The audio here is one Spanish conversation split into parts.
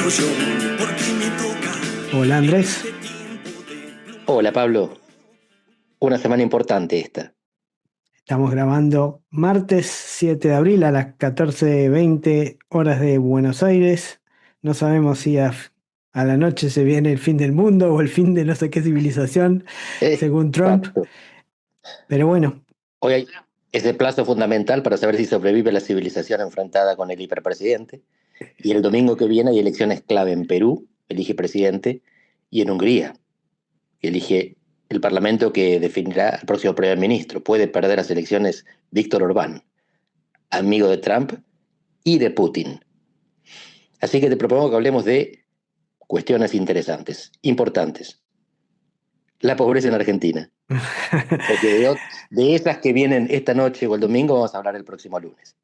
yo, porque me toca. Hola Andrés, Hola Pablo, una semana importante esta. estamos grabando martes 7 de abril a las 14:20 horas de Buenos Aires. No sabemos si a la noche se viene el fin del mundo o el fin de no sé qué civilización, según Trump. Exacto. Pero bueno, Hoy hay ese plazo fundamental para saber si sobrevive la civilización enfrentada con el hiperpresidente. Y el domingo que viene hay elecciones clave en Perú, elige presidente, y en Hungría, que elige el parlamento que definirá al próximo primer ministro. Puede perder las elecciones Víctor Orbán, amigo de Trump y de Putin. Así que te propongo que hablemos de cuestiones interesantes, importantes. La pobreza en Argentina. Porque de esas que vienen esta noche o el domingo vamos a hablar el próximo lunes.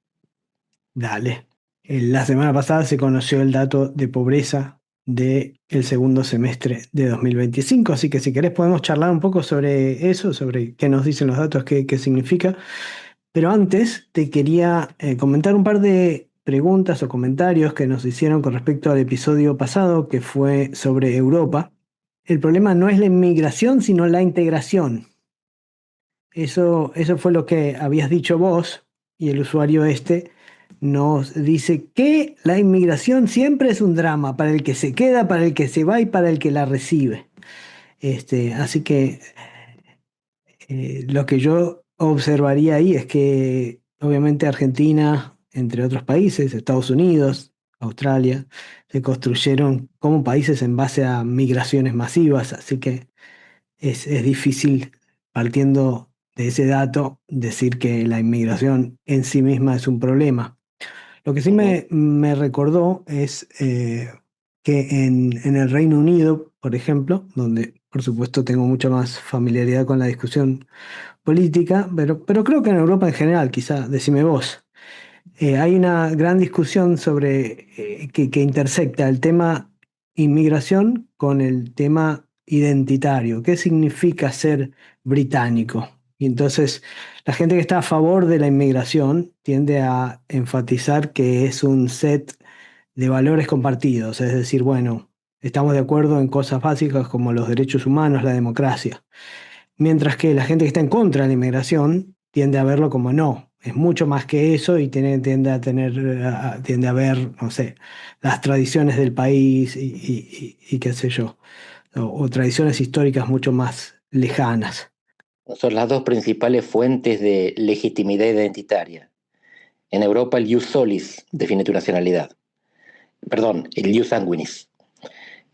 dale. La semana pasada se conoció el dato de pobreza del segundo semestre de 2025, así que si querés podemos charlar un poco sobre eso, sobre qué nos dicen los datos, qué significa. Pero antes te quería comentar un par de preguntas o comentarios que nos hicieron con respecto al episodio pasado, que fue sobre Europa. El problema no es la inmigración, sino la integración. Eso fue lo que habías dicho vos, y el usuario este nos dice que la inmigración siempre es un drama para el que se queda, para el que se va y para el que la recibe. Así que lo que yo observaría ahí es que obviamente Argentina, entre otros países, Estados Unidos, Australia, se construyeron como países en base a migraciones masivas, así que es difícil, partiendo de ese dato, decir que la inmigración en sí misma es un problema. Lo que sí Ujú. me recordó es que en el Reino Unido, por ejemplo, donde por supuesto tengo mucha más familiaridad con la discusión política, pero creo que en Europa en general, quizá, decime vos, hay una gran discusión sobre que intersecta el tema inmigración con el tema identitario. ¿Qué significa ser británico? Y entonces la gente que está a favor de la inmigración tiende a enfatizar que es un set de valores compartidos, es decir, bueno, estamos de acuerdo en cosas básicas como los derechos humanos, la democracia. Mientras que la gente que está en contra de la inmigración tiende a verlo como no, es mucho más que eso y tiende a tiende a ver, no sé, las tradiciones del país y qué sé yo, o tradiciones históricas mucho más lejanas. Son las dos principales fuentes de legitimidad identitaria. En Europa el ius solis define tu nacionalidad. Perdón, el ius sanguinis.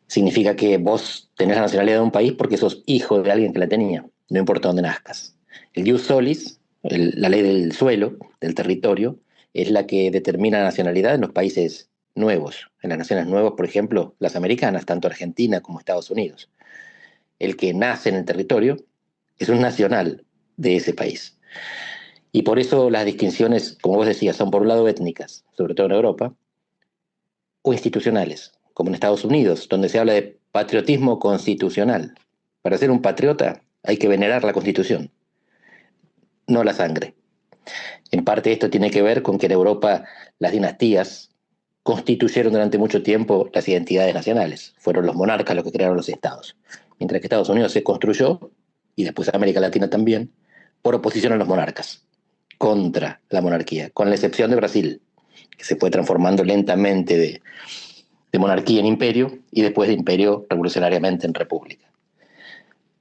Significa que vos tenés la nacionalidad de un país porque sos hijo de alguien que la tenía, no importa dónde nazcas. El ius solis, la ley del suelo, del territorio, es la que determina la nacionalidad en los países nuevos. En las naciones nuevas, por ejemplo, las americanas, tanto Argentina como Estados Unidos. El que nace en el territorio es un nacional de ese país. Y por eso las distinciones, como vos decías, son por un lado étnicas, sobre todo en Europa, o institucionales, como en Estados Unidos, donde se habla de patriotismo constitucional. Para ser un patriota hay que venerar la Constitución, no la sangre. En parte esto tiene que ver con que en Europa las dinastías constituyeron durante mucho tiempo las identidades nacionales. Fueron los monarcas los que crearon los estados. Mientras que Estados Unidos se construyó, y después América Latina también, por oposición a los monarcas, contra la monarquía, con la excepción de Brasil, que se fue transformando lentamente de monarquía en imperio y después de imperio revolucionariamente en república.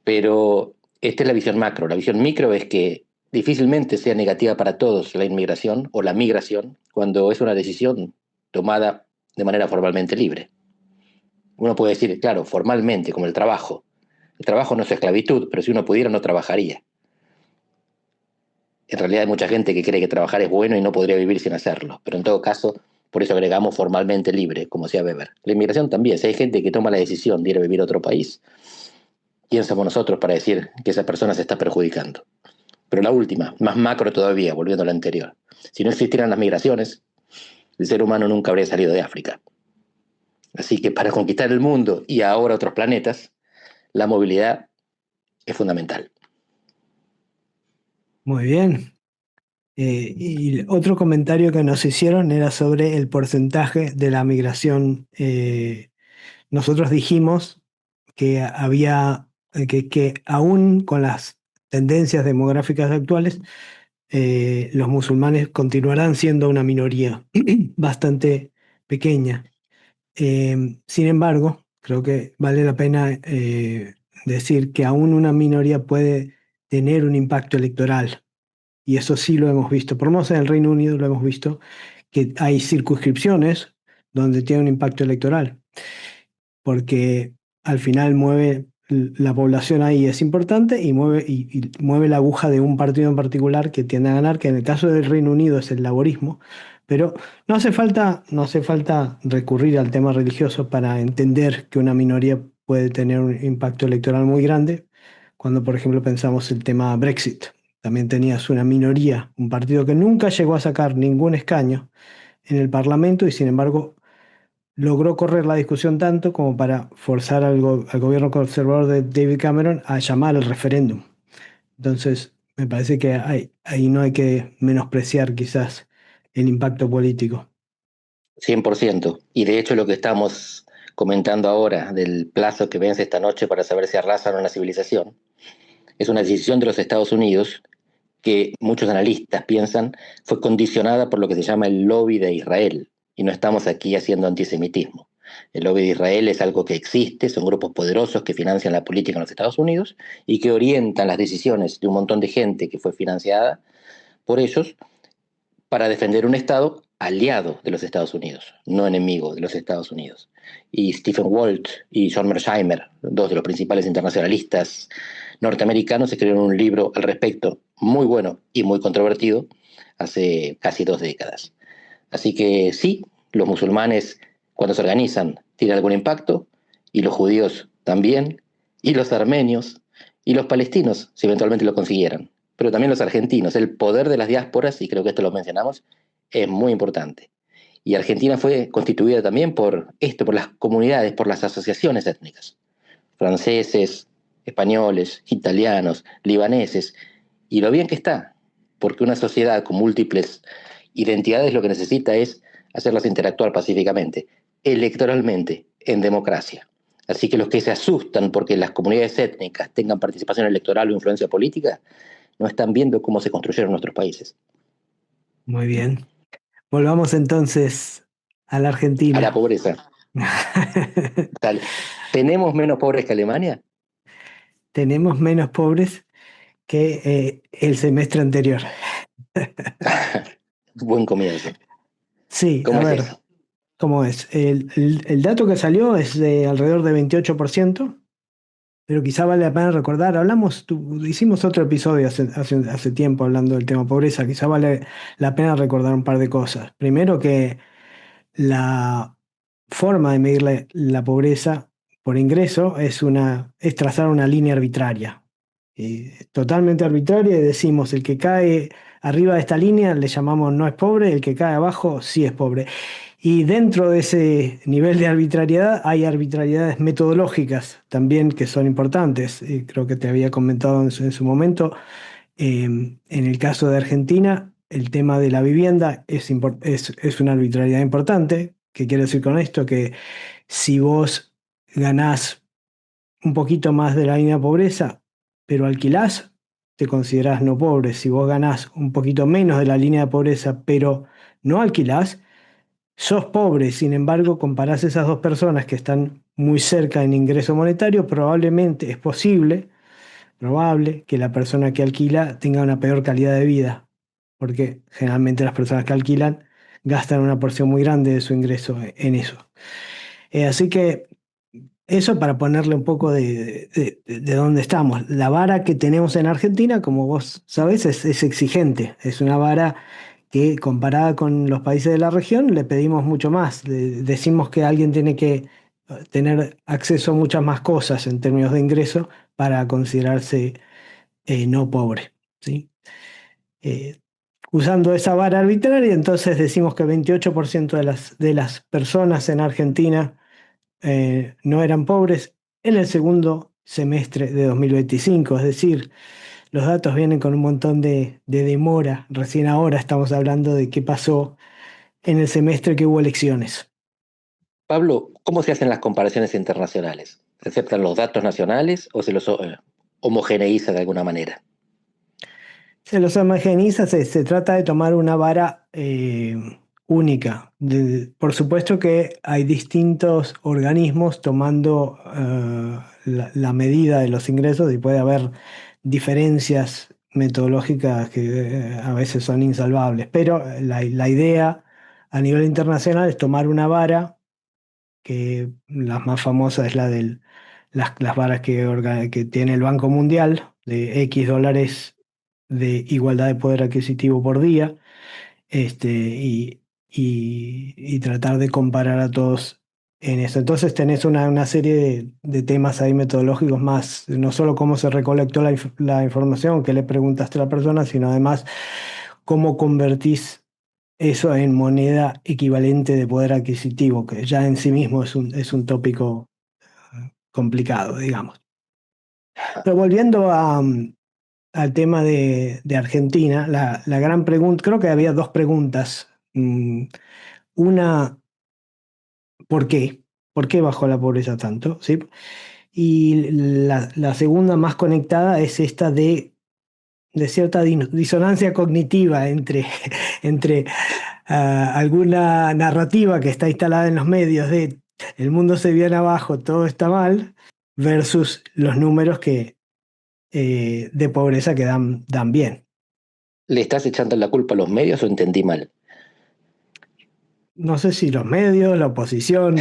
Pero esta es la visión macro. La visión micro es que difícilmente sea negativa para todos la inmigración o la migración cuando es una decisión tomada de manera formalmente libre. Uno puede decir, claro, formalmente, como el trabajo. El trabajo no es esclavitud, pero si uno pudiera no trabajaría. En realidad hay mucha gente que cree que trabajar es bueno y no podría vivir sin hacerlo, pero en todo caso, por eso agregamos formalmente libre, como decía Weber. La inmigración también, si hay gente que toma la decisión de ir a vivir a otro país, ¿quién somos nosotros para decir que esa persona se está perjudicando? Pero la última, más macro todavía, volviendo a la anterior. Si no existieran las migraciones, el ser humano nunca habría salido de África. Así que para conquistar el mundo y ahora otros planetas, la movilidad es fundamental. Muy bien. Y otro comentario que nos hicieron era sobre el porcentaje de la migración. Nosotros dijimos que que aún con las tendencias demográficas actuales, los musulmanes continuarán siendo una minoría bastante pequeña. Sin embargo, creo que vale la pena decir que aún una minoría puede tener un impacto electoral. Y eso sí lo hemos visto. Por lo menos en el Reino Unido lo hemos visto, que hay circunscripciones donde tiene un impacto electoral, porque al final mueve la población ahí es importante y y mueve la aguja de un partido en particular que tiende a ganar, que en el caso del Reino Unido es el laborismo, pero no hace falta recurrir al tema religioso para entender que una minoría puede tener un impacto electoral muy grande. Cuando, por ejemplo, pensamos el tema Brexit, también tenías una minoría, un partido que nunca llegó a sacar ningún escaño en el Parlamento y sin embargo logró correr la discusión tanto como para forzar al gobierno conservador de David Cameron a llamar al referéndum. Entonces, me parece que ahí no hay que menospreciar quizás el impacto político. 100%. Y de hecho lo que estamos comentando ahora del plazo que vence esta noche para saber si arrasan una civilización, es una decisión de los Estados Unidos que muchos analistas piensan fue condicionada por lo que se llama el lobby de Israel. Y no estamos aquí haciendo antisemitismo. El lobby de Israel es algo que existe, son grupos poderosos que financian la política en los Estados Unidos y que orientan las decisiones de un montón de gente que fue financiada por ellos para defender un Estado aliado de los Estados Unidos, no enemigo de los Estados Unidos. Y Stephen Walt y John Mearsheimer, dos de los principales internacionalistas norteamericanos, escribieron un libro al respecto, muy bueno y muy controvertido, hace casi 2 décadas. Así que sí, los musulmanes, cuando se organizan, tienen algún impacto, y los judíos también, y los armenios, y los palestinos, si eventualmente lo consiguieran. Pero también los argentinos. El poder de las diásporas, y creo que esto lo mencionamos, es muy importante. Y Argentina fue constituida también por esto, por las comunidades, por las asociaciones étnicas. Franceses, españoles, italianos, libaneses. Y lo bien que está, porque una sociedad con múltiples identidades lo que necesita es hacerlas interactuar pacíficamente, electoralmente, en democracia. Así que los que se asustan porque las comunidades étnicas tengan participación electoral o influencia política, no están viendo cómo se construyeron nuestros países. Muy bien. Volvamos entonces a la A la Argentina. pobreza. Tal. ¿Tenemos menos pobres que Alemania? Tenemos menos pobres que el semestre anterior. Buen comienzo. Sí, a ¿Cómo es ver, eso? ¿cómo es? El dato que salió es de alrededor de 28%, pero quizá vale la pena recordar, hicimos otro episodio hace tiempo hablando del tema pobreza, quizá vale la pena recordar un par de cosas. Primero que la forma de medir la pobreza por ingreso es trazar una línea arbitraria, totalmente arbitraria, y decimos el que cae arriba de esta línea le llamamos no es pobre, el que cae abajo sí es pobre. Y dentro de ese nivel de arbitrariedad hay arbitrariedades metodológicas también que son importantes. Creo que te había comentado en su momento. En el caso de Argentina, el tema de la vivienda es una arbitrariedad importante. ¿Qué quiere decir con esto? Que si vos ganás un poquito más de la línea de pobreza, pero alquilás, te considerás no pobre. Si vos ganás un poquito menos de la línea de pobreza, pero no alquilás, sos pobre. Sin embargo, comparás esas dos personas que están muy cerca en ingreso monetario, probablemente es probable que la persona que alquila tenga una peor calidad de vida, porque generalmente las personas que alquilan gastan una porción muy grande de su ingreso en eso. Así que eso para ponerle un poco de dónde estamos. La vara que tenemos en Argentina, como vos sabés, es exigente. Es una vara que comparada con los países de la región le pedimos mucho más. Decimos que alguien tiene que tener acceso a muchas más cosas en términos de ingreso para considerarse no pobre, ¿sí? Eh, Usando esa vara arbitraria, entonces decimos que 28% de las personas en Argentina no eran pobres en el segundo semestre de 2025, es decir, los datos vienen con un montón de demora. Recién ahora estamos hablando de qué pasó en el semestre que hubo elecciones. Pablo, ¿cómo se hacen las comparaciones internacionales? ¿Se aceptan los datos nacionales o se los homogeneiza de alguna manera? Se los homogeneiza, se trata de tomar una vara única. Por supuesto que hay distintos organismos tomando la medida de los ingresos y puede haber diferencias metodológicas que a veces son insalvables, pero la idea a nivel internacional es tomar una vara, que la más famosa es las varas que tiene el Banco Mundial, de X dólares de igualdad de poder adquisitivo por día, y tratar de comparar a todos en eso. Entonces tenés una serie de temas ahí metodológicos más, no solo cómo se recolectó la información, qué le preguntaste a la persona, sino además cómo convertís eso en moneda equivalente de poder adquisitivo, que ya en sí mismo es un tópico complicado, digamos. Pero volviendo al tema de Argentina, la gran pregunta, creo que había dos preguntas. Una, ¿por qué? ¿Por qué bajó la pobreza tanto? ¿Sí? Y la segunda más conectada es esta de cierta disonancia cognitiva entre alguna narrativa que está instalada en los medios de el mundo se viene abajo, todo está mal, versus los números de pobreza que dan bien. ¿Le estás echando la culpa a los medios o entendí mal? No sé si los medios, la oposición,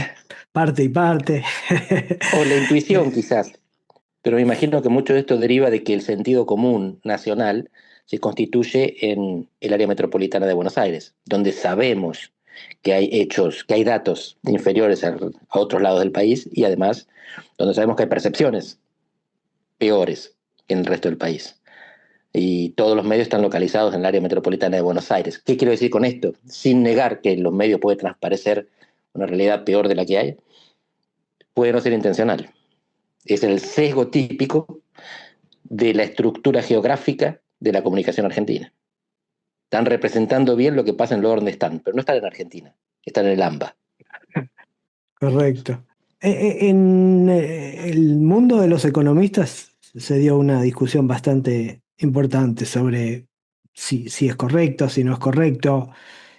parte y parte. O la intuición quizás, pero me imagino que mucho de esto deriva de que el sentido común nacional se constituye en el área metropolitana de Buenos Aires, donde sabemos que hay hechos, que hay datos inferiores a otros lados del país y además donde sabemos que hay percepciones peores que en el resto del país. Y todos los medios están localizados en el área metropolitana de Buenos Aires. ¿Qué quiero decir con esto? Sin negar que en los medios puede transparecer una realidad peor de la que hay, puede no ser intencional. Es el sesgo típico de la estructura geográfica de la comunicación argentina. Están representando bien lo que pasa en el lugar donde están, pero no están en Argentina, están en el AMBA. Correcto. En el mundo de los economistas se dio una discusión bastante importante sobre si es correcto, si no es correcto.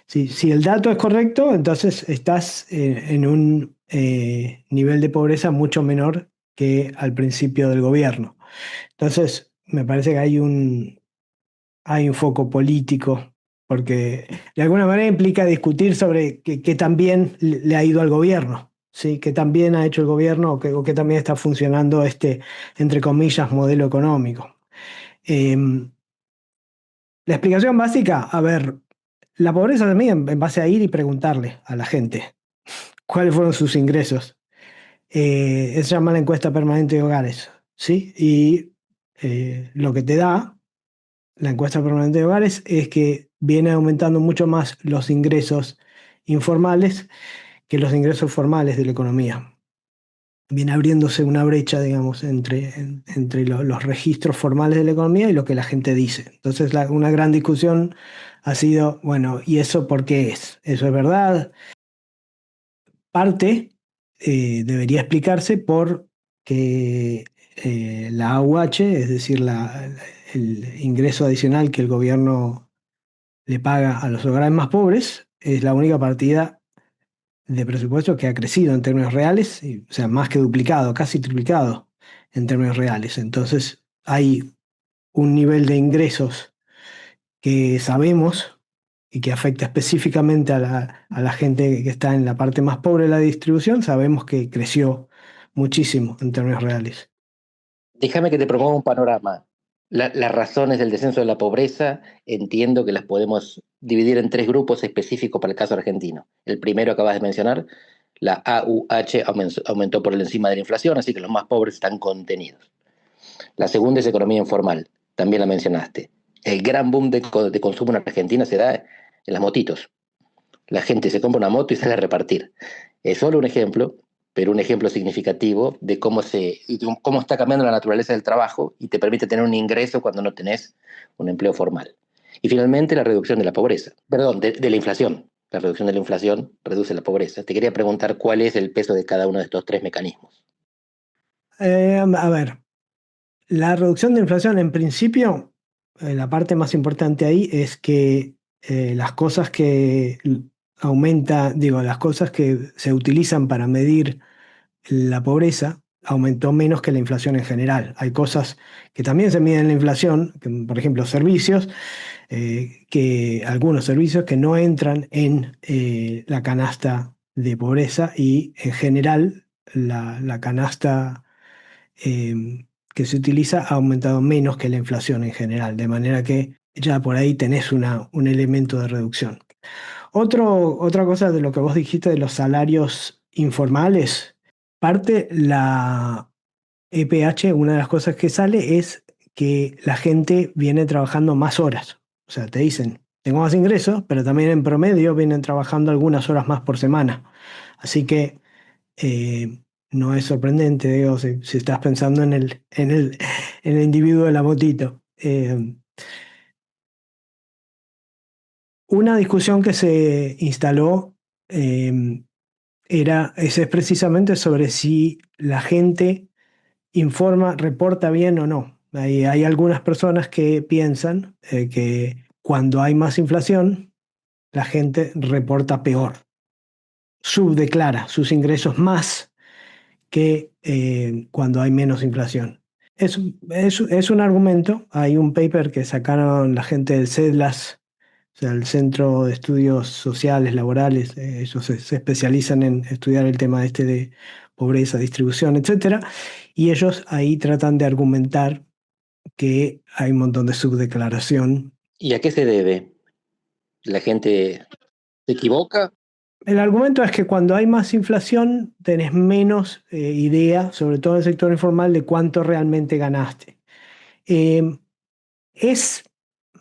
Si el dato es correcto, entonces estás en un nivel de pobreza mucho menor que al principio del gobierno. Entonces, me parece que hay un foco político, porque de alguna manera implica discutir sobre qué tan bien le ha ido al gobierno, ¿sí? Qué tan bien ha hecho el gobierno o qué tan bien está funcionando este, entre comillas, modelo económico. Eh, la explicación básica, a ver, la pobreza también en base a ir y preguntarle a la gente cuáles fueron sus ingresos. Se llama la encuesta permanente de hogares, ¿sí? Y lo que te da la encuesta permanente de hogares es que viene aumentando mucho más los ingresos informales que los ingresos formales de la economía. Viene abriéndose una brecha, digamos, entre los registros formales de la economía y lo que la gente dice. Entonces, una gran discusión ha sido, bueno, ¿y eso por qué es? ¿Eso es verdad? Parte debería explicarse por que la AUH, es decir, el ingreso adicional que el gobierno le paga a los hogares más pobres, es la única partida de presupuesto que ha crecido en términos reales, o sea, más que duplicado, casi triplicado en términos reales. Entonces, hay un nivel de ingresos que sabemos y que afecta específicamente a la gente que está en la parte más pobre de la distribución, sabemos que creció muchísimo en términos reales. Déjame que te proponga un panorama. Las razones del descenso de la pobreza entiendo que las podemos dividir en tres grupos específicos para el caso argentino. El primero acabas de mencionar, la AUH aumentó por encima de la inflación, así que los más pobres están contenidos. La segunda es economía informal, también la mencionaste. El gran boom de consumo en Argentina se da en las motitos. La gente se compra una moto y sale a repartir. Es solo un ejemplo, pero un ejemplo significativo de cómo está cambiando la naturaleza del trabajo y te permite tener un ingreso cuando no tenés un empleo formal. Y finalmente, la reducción de la pobreza, perdón, de la inflación. La reducción de la inflación reduce la pobreza. Te quería preguntar cuál es el peso de cada uno de estos tres mecanismos. A ver, la reducción de inflación, en principio, la parte más importante ahí es que las cosas que las cosas que se utilizan para medir la pobreza aumentó menos que la inflación en general. Hay cosas que también se miden en la inflación, por ejemplo, servicios, que algunos servicios que no entran en la canasta de pobreza y en general la canasta que se utiliza ha aumentado menos que la inflación en general, de manera que ya por ahí tenés un elemento de reducción. Otra cosa de lo que vos dijiste de los salarios informales, parte la EPH, una de las cosas que sale es que la gente viene trabajando más horas. O sea, te dicen, tengo más ingresos, pero también en promedio vienen trabajando algunas horas más por semana. Así que no es sorprendente, digo, si estás pensando en el individuo de la motito. Una discusión que se instaló eh, es precisamente sobre si la gente reporta bien o no. Hay algunas personas que piensan que cuando hay más inflación, la gente reporta peor, subdeclara sus ingresos más que cuando hay menos inflación. Es un argumento, hay un paper que sacaron la gente del CEDLAS, o sea, el Centro de Estudios Sociales, Laborales, ellos se especializan en estudiar el tema este de pobreza, distribución, etcétera, y ellos ahí tratan de argumentar que hay un montón de subdeclaración. ¿Y a qué se debe? ¿La gente se equivoca? El argumento es que cuando hay más inflación tenés menos idea, sobre todo en el sector informal, de cuánto realmente ganaste. Eh, es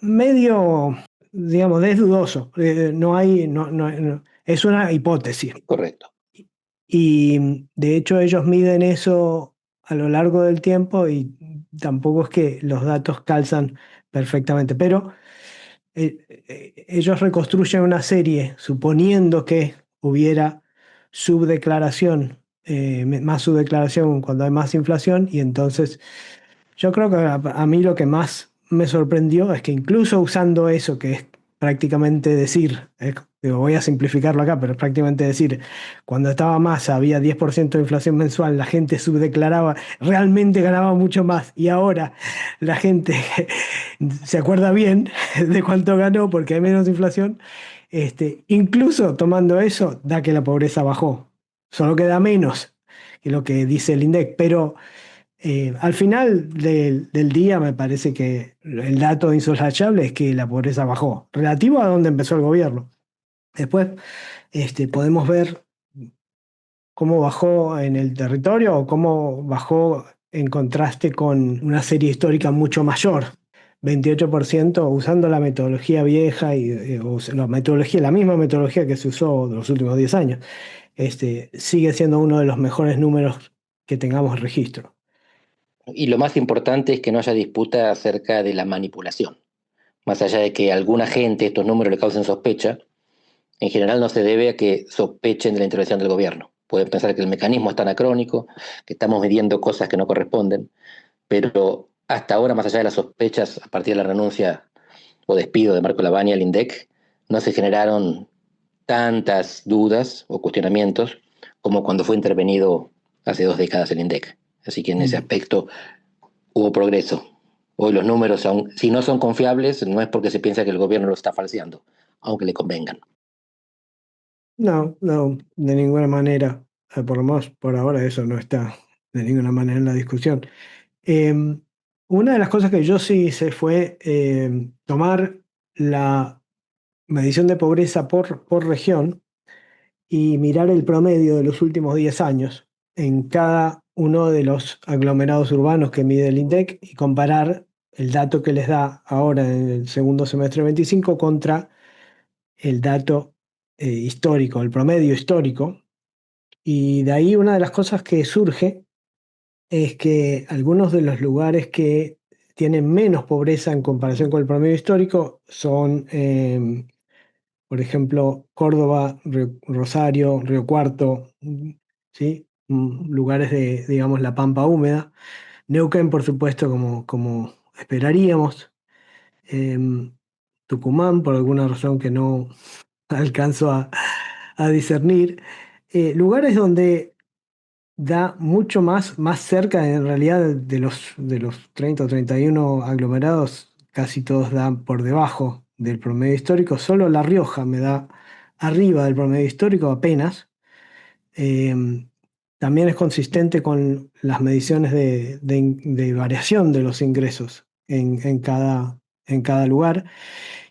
medio, digamos, es dudoso. Es una hipótesis. Correcto. Y de hecho ellos miden eso a lo largo del tiempo y tampoco es que los datos calzan perfectamente, pero ellos reconstruyen una serie suponiendo que hubiera subdeclaración, más subdeclaración cuando hay más inflación y entonces yo creo que a mí lo que más me sorprendió es que incluso usando eso, que es prácticamente decir, digo, voy a simplificarlo acá, pero es prácticamente decir, cuando estaba Massa había 10% de inflación mensual, la gente subdeclaraba, realmente ganaba mucho más y ahora la gente se acuerda bien de cuánto ganó porque hay menos inflación, incluso tomando eso, da que la pobreza bajó, solo que da menos que lo que dice el INDEC, pero al final del día me parece que el dato insoslayable es que la pobreza bajó, relativo a donde empezó el gobierno. Después podemos ver cómo bajó en el territorio o cómo bajó en contraste con una serie histórica mucho mayor. 28% usando la metodología vieja o la misma metodología que se usó en los últimos 10 años. Sigue siendo uno de los mejores números que tengamos registro. Y lo más importante es que no haya disputa acerca de la manipulación. Más allá de que a alguna gente estos números le causen sospecha, en general no se debe a que sospechen de la intervención del gobierno. Pueden pensar que el mecanismo es tan anacrónico, que estamos midiendo cosas que no corresponden, pero hasta ahora, más allá de las sospechas, a partir de la renuncia o despido de Marco Lavagna al INDEC, no se generaron tantas dudas o cuestionamientos como cuando fue intervenido hace 2 décadas el INDEC. Así que en ese aspecto hubo progreso. Hoy los números, si no son confiables, no es porque se piensa que el gobierno lo está falseando, aunque le convengan. No, no, de ninguna manera. Por lo menos por ahora eso no está de ninguna manera en la discusión. Una de las cosas que yo sí hice fue tomar la medición de pobreza por región y mirar el promedio de los últimos 10 años en cada uno de los aglomerados urbanos que mide el INDEC y comparar el dato que les da ahora en el segundo semestre 25 contra el dato histórico, el promedio histórico, Y de ahí una de las cosas que surge es que algunos de los lugares que tienen menos pobreza en comparación con el promedio histórico son, por ejemplo, Córdoba, Rosario, Río Cuarto, ¿sí? Lugares de, digamos, la pampa húmeda. Neuquén, por supuesto, como esperaríamos. Em, Tucumán, por alguna razón que no alcanzo a discernir. Lugares donde da mucho más cerca, en realidad, de los 30 o 31 aglomerados, casi todos dan por debajo del promedio histórico. Solo La Rioja me da arriba del promedio histórico apenas. Eh, También es consistente con las mediciones de variación de los ingresos en cada lugar.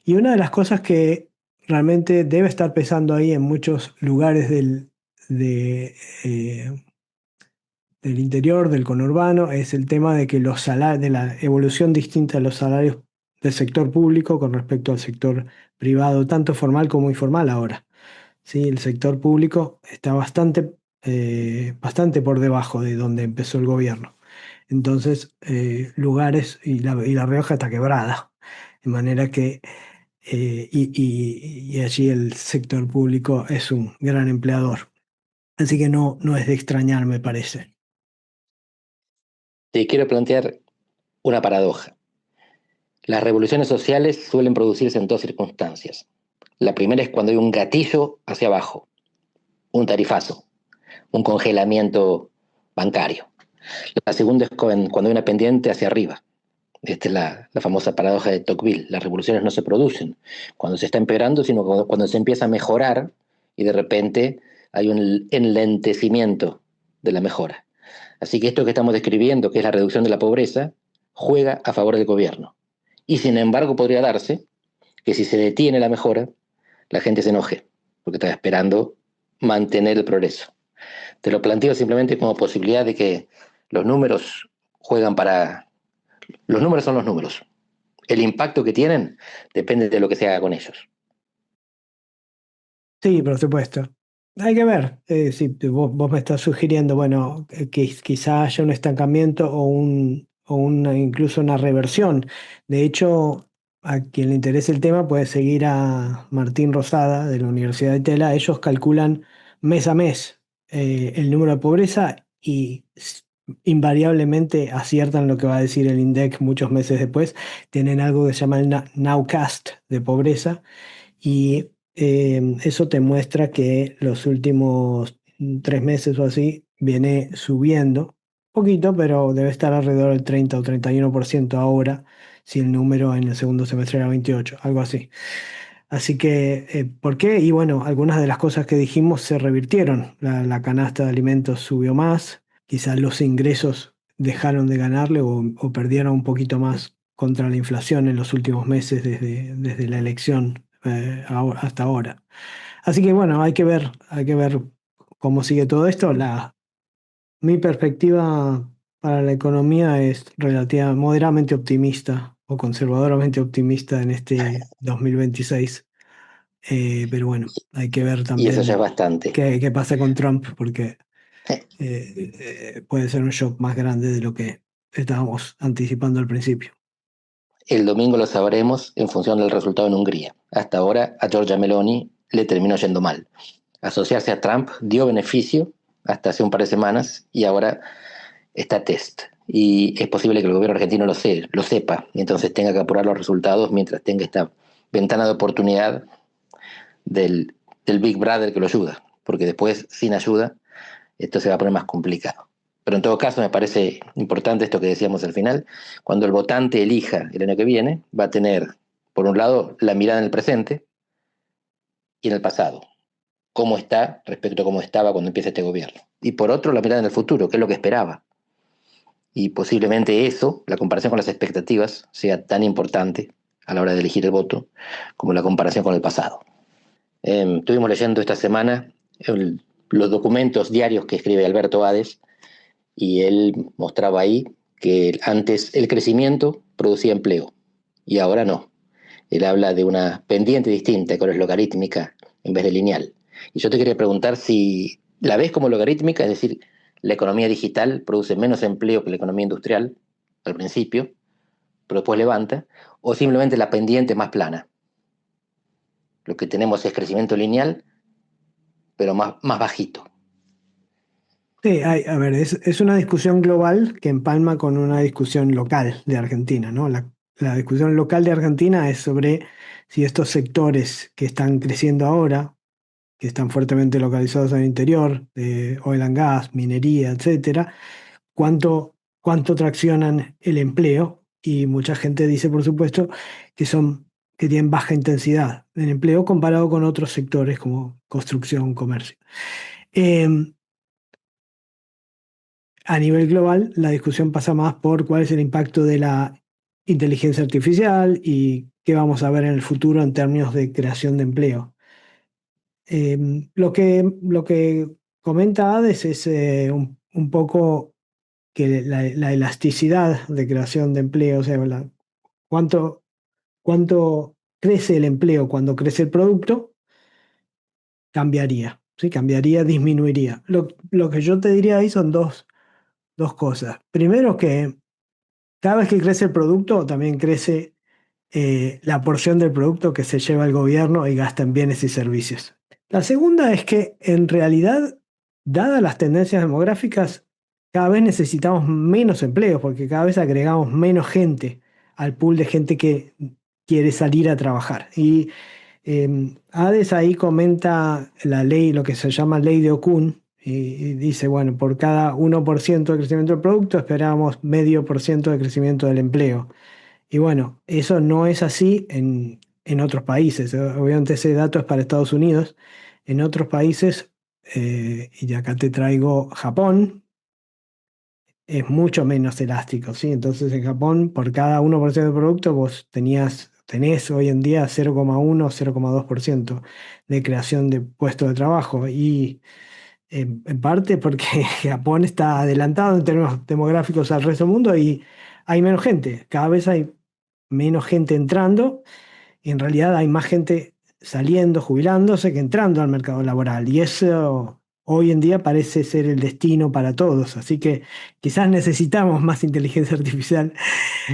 Y una de las cosas que realmente debe estar pesando ahí en muchos lugares de, eh, del interior, del conurbano, es el tema de que de la evolución distinta de los salarios del sector público con respecto al sector privado, tanto formal como informal ahora. ¿Sí? El sector público está bastante por debajo de donde empezó el gobierno. Entonces, lugares, y la Rioja está quebrada, de manera que, y allí el sector público es un gran empleador. Así que no es de extrañar, me parece. Te quiero plantear una paradoja. Las revoluciones sociales suelen producirse en dos circunstancias. La primera es cuando hay un gatillo hacia abajo, un tarifazo, un congelamiento bancario. La segunda es cuando hay una pendiente hacia arriba. Esta es la famosa paradoja de Tocqueville. Las revoluciones no se producen cuando se está empeorando, sino cuando se empieza a mejorar y de repente hay un enlentecimiento de la mejora. Así que esto que estamos describiendo, que es la reducción de la pobreza, juega a favor del gobierno. Y sin embargo podría darse que si se detiene la mejora, la gente se enoje, porque está esperando mantener el progreso. Te lo planteo simplemente como posibilidad de que los números juegan para... Los números son los números. El impacto que tienen depende de lo que se haga con ellos. Sí, por supuesto. Hay que ver. Si vos me estás sugiriendo, bueno, que quizá haya un estancamiento incluso una reversión. De hecho, a quien le interese el tema puede seguir a Martín Rosada de la Universidad de Tela. Ellos calculan mes a mes el número de pobreza y invariablemente aciertan lo que va a decir el INDEC muchos meses después. Tienen algo que se llama el Nowcast de pobreza y eso te muestra que los últimos 3 meses o así viene subiendo poquito, pero debe estar alrededor del 30 o 31% ahora, si el número en el segundo semestre era 28, algo así. Así que, ¿por qué? Y bueno, algunas de las cosas que dijimos se revirtieron. La canasta de alimentos subió más, quizás los ingresos dejaron de ganarle o perdieron un poquito más contra la inflación en los últimos meses desde la elección hasta ahora. Así que bueno, hay que ver cómo sigue todo esto. Mi perspectiva para la economía es moderadamente optimista o conservadoramente optimista en este 2026. Pero bueno, hay que ver Y eso ya es también bastante. qué pasa con Trump, porque puede ser un shock más grande de lo que estábamos anticipando al principio. El domingo lo sabremos en función del resultado en Hungría. Hasta ahora a Giorgia Meloni le terminó yendo mal. Asociarse a Trump dio beneficio hasta hace un par de semanas y ahora está test. Y es posible que el gobierno argentino lo sepa y entonces tenga que apurar los resultados mientras tenga esta ventana de oportunidad del Big Brother que lo ayuda. Porque después, sin ayuda, esto se va a poner más complicado. Pero en todo caso me parece importante esto que decíamos al final, cuando el votante elija el año que viene, va a tener, por un lado, la mirada en el presente y en el pasado, cómo está respecto a cómo estaba cuando empieza este gobierno. Y por otro, la mirada en el futuro, qué es lo que esperaba. Y posiblemente eso, la comparación con las expectativas, sea tan importante a la hora de elegir el voto como la comparación con el pasado. Estuvimos leyendo esta semana los documentos diarios que escribe Alberto Hades y él mostraba ahí que antes el crecimiento producía empleo y ahora no. Él habla de una pendiente distinta que ahora es logarítmica en vez de lineal. Y yo te quería preguntar si ¿La ves como logarítmica? Es decir, la economía digital produce menos empleo que la economía industrial al principio, pero después levanta, o simplemente la pendiente más plana. Lo que tenemos es crecimiento lineal, pero más bajito. Sí, a ver, es una discusión global que empalma con una discusión local de Argentina, ¿no? La discusión local de Argentina es sobre si estos sectores que están creciendo ahora, que están fuertemente localizados en el interior, de oil and gas, minería, etcétera, cuánto traccionan el empleo. Y mucha gente dice, por supuesto, que tienen baja intensidad en empleo comparado con otros sectores como construcción, comercio. Em, A nivel global, la discusión pasa más por cuál es el impacto de la inteligencia artificial y qué vamos a ver en el futuro en términos de creación de empleo. Lo que comenta Hades es un poco que la elasticidad de creación de empleo, o sea, cuánto, cuánto crece el empleo cuando crece el producto, cambiaría, ¿sí? Cambiaría, disminuiría. Lo que yo te diría ahí son dos cosas. Primero que cada vez que crece el producto, también crece la porción del producto que se lleva el gobierno y gasta en bienes y servicios. La segunda es que en realidad, dadas las tendencias demográficas, cada vez necesitamos menos empleos porque cada vez agregamos menos gente al pool de gente que quiere salir a trabajar. Y Hades ahí comenta la ley, lo que se llama ley de Okun, y dice, bueno, por cada 1% de crecimiento del producto esperábamos 0,5% de crecimiento del empleo. Y bueno, eso no es así en otros países. Obviamente ese dato es para Estados Unidos. En otros países, y acá te traigo Japón, es mucho menos elástico, ¿sí? Entonces en Japón, por cada 1% de producto, tenés hoy en día 0,1, 0,2% de creación de puestos de trabajo. Y en parte porque Japón está adelantado en términos demográficos al resto del mundo y hay menos gente. Cada vez hay menos gente entrando y en realidad hay más gente saliendo, jubilándose, que entrando al mercado laboral. Y eso hoy en día parece ser el destino para todos. Así que quizás necesitamos más inteligencia artificial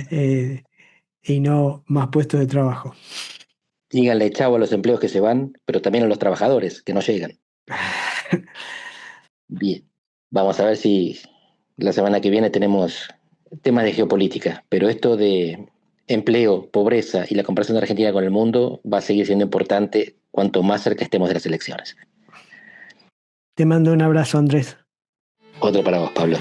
eh, y no más puestos de trabajo. Díganle chavo a los empleos que se van, pero también a los trabajadores que no llegan. Bien, vamos a ver si la semana que viene tenemos temas de geopolítica, pero esto de empleo, pobreza y la comparación de Argentina con el mundo va a seguir siendo importante cuanto más cerca estemos de las elecciones. Te mando un abrazo, Andrés. Otro para vos, Pablo.